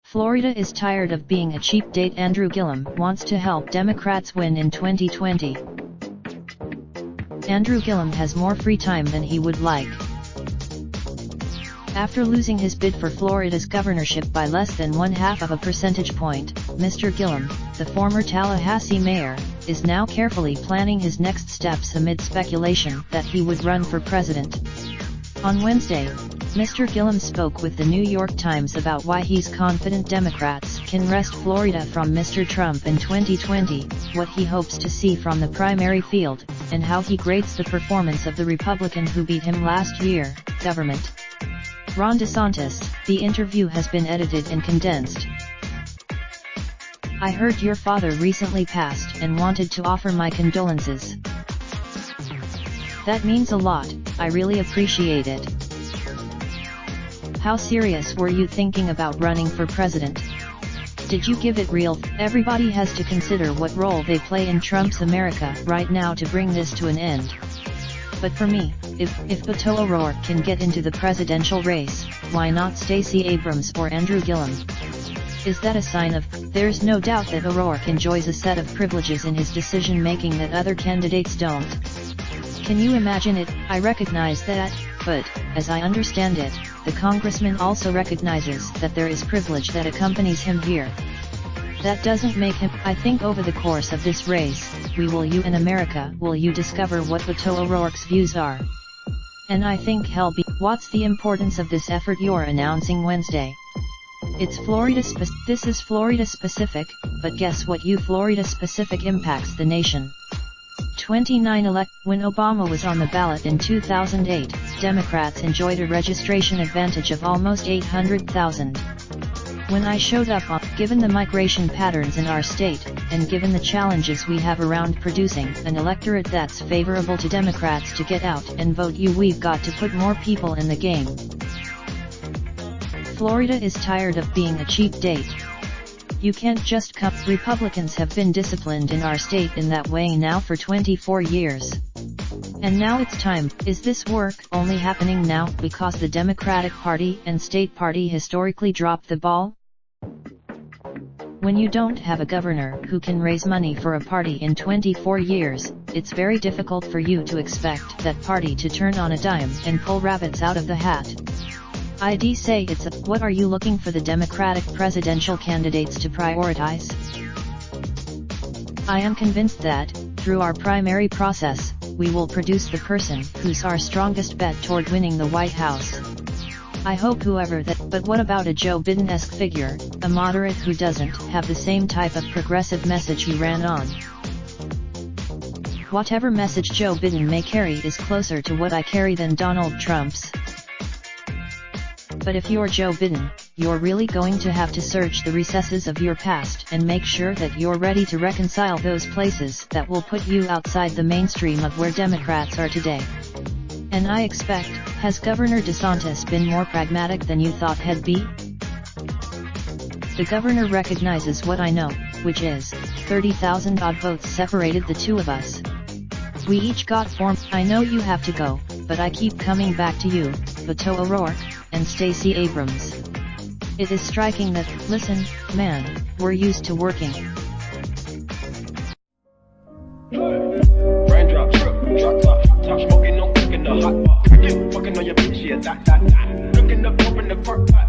Florida is tired of being a cheap date. Andrew Gillum wants to help Democrats win in 2020. Andrew Gillum has more free time than he would like. After losing his bid for Florida's governorship by less than 1/2 of a percentage point, Mr. Gillum, the former Tallahassee mayor, is now carefully planning his next steps amid speculation that he would run for president. On Wednesday, Mr. Gillum spoke with the New York Times about why he's confident Democrats can wrest Florida from Mr. Trump in 2020, what he hopes to see from the primary field, and how he grades the performance of the Republican who beat him last year, government. Ron DeSantis. The interview has been edited and condensed. I heard your father recently passed and wanted to offer my condolences. That means a lot, I really appreciate it. How serious were you thinking about running for president? Did you give it real? Everybody has to consider what role they play in Trump's America right now to bring this to an end. But for me, if Beto O'Rourke can get into the presidential race, why not Stacey Abrams or Andrew Gillum? Is that a sign of, there's no doubt that O'Rourke enjoys a set of privileges in his decision-making that other candidates don't. Can you imagine it? I recognize that, but, as I understand it, the congressman also recognizes that there is privilege that accompanies him here. That doesn't make him. I think over the course of this race, you and America will discover what Beto O'Rourke's views are. And I think what's the importance of this effort you're announcing Wednesday? It's this is Florida specific, but guess what? Florida specific impacts the nation. 29 When Obama was on the ballot in 2008, Democrats enjoyed a registration advantage of almost 800,000. When I showed up given the migration patterns in our state, and given the challenges we have around producing an electorate that's favorable to Democrats to get out and vote we've got to put more people in the game. Florida is tired of being a cheap date. You can't just come. Republicans have been disciplined in our state in that way now for 24 years. And now it's time. Is this work only happening now because the Democratic Party and state party historically dropped the ball? When you don't have a governor who can raise money for a party in 24 years, it's very difficult for you to expect that party to turn on a dime and pull rabbits out of the hat. I'd say what are you looking for the Democratic presidential candidates to prioritize? I am convinced that, through our primary process, we will produce the person who's our strongest bet toward winning the White House. I hope but what about a Joe Biden-esque figure, a moderate who doesn't have the same type of progressive message he ran on? Whatever message Joe Biden may carry is closer to what I carry than Donald Trump's. But if you're Joe Biden, you're really going to have to search the recesses of your past and make sure that you're ready to reconcile those places that will put you outside the mainstream of where Democrats are today. And I expect, has Governor DeSantis been more pragmatic than you thought he'd be? The governor recognizes what I know, which is, 30,000 odd votes separated the two of us. We each got formed. I know you have to go, but I keep coming back to you, Beto O'Rourke, and Stacey Abrams. It is striking that, listen, man, we're used to working. Raindrop, drop top, smoking, no cooking the hot pot. Fucking on your bitch, yeah, that. Looking up, open the park, pot.